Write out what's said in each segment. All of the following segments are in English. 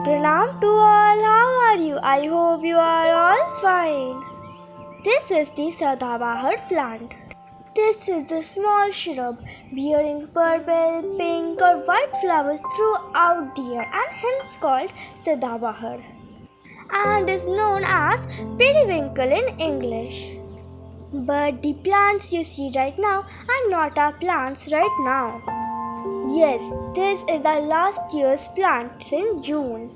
Pranam to all, how are you? I hope you are all fine. This is the Sadabahar plant. This is a small shrub bearing purple, pink or white flowers throughout the year and hence called Sadabahar and is known as periwinkle in English. But the plants you see right now are not our plants right now. Yes, this is our last year's plants in June.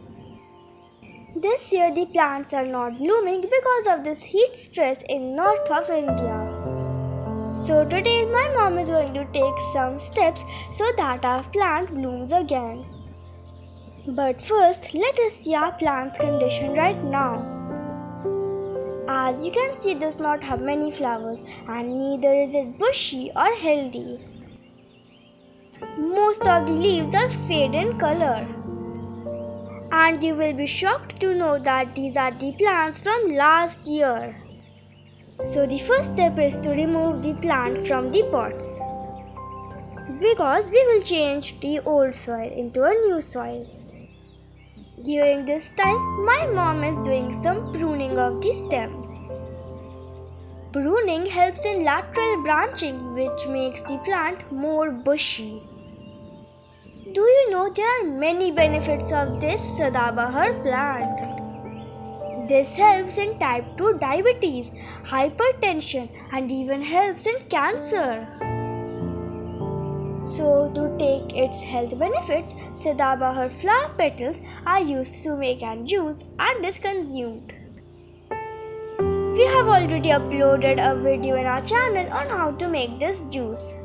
This year the plants are not blooming because of this heat stress in north of India. So today my mom is going to take some steps so that our plant blooms again. But first let us see our plant's condition right now. As you can see, it does not have many flowers and neither is it bushy or healthy. Most of the leaves are faded in color. And you will be shocked to know that these are the plants from last year. So the first step is to remove the plant from the pots. Because we will change the old soil into a new soil. During this time, my mom is doing some pruning of the stem. Pruning helps in lateral branching, which makes the plant more bushy. Do you know there are many benefits of this Sadabahar plant? This helps in type 2 diabetes, hypertension and even helps in cancer. So to take its health benefits, Sadabahar flower petals are used to make an juice and is consumed. We have already uploaded a video in our channel on how to make this juice.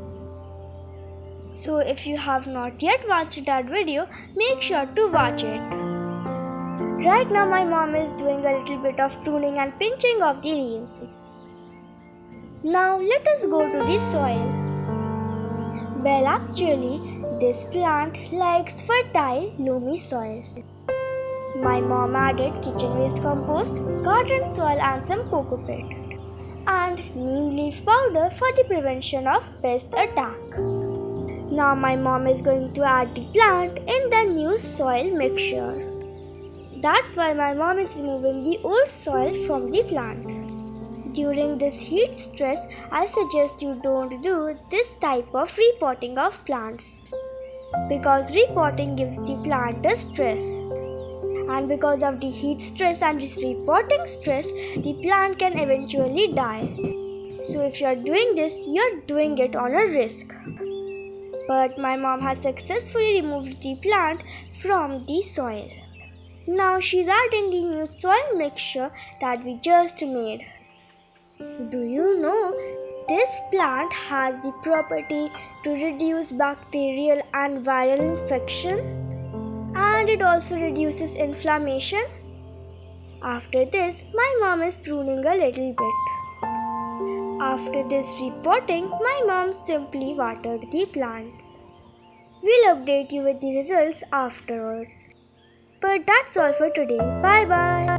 So if you have not yet watched that video, make sure to watch it. Right now my mom is doing a little bit of pruning and pinching of the leaves. Now let us go to the soil. Well, actually, this plant likes fertile, loamy soil. My mom added kitchen waste compost, garden soil and some coco peat and neem leaf powder for the prevention of pest attack. Now my mom is going to add the plant in the new soil mixture. That's why my mom is removing the old soil from the plant. During this heat stress, I suggest you don't do this type of repotting of plants. Because repotting gives the plant a stress. And because of the heat stress and this repotting stress, the plant can eventually die. So if you are doing this, you are doing it on a risk. But my mom has successfully removed the plant from the soil. Now she is adding the new soil mixture that we just made. Do you know this plant has the property to reduce bacterial and viral infection? And it also reduces inflammation. After this, my mom is pruning a little bit. After this repotting, my mom simply watered the plants. We'll update you with the results afterwards. But that's all for today. Bye bye.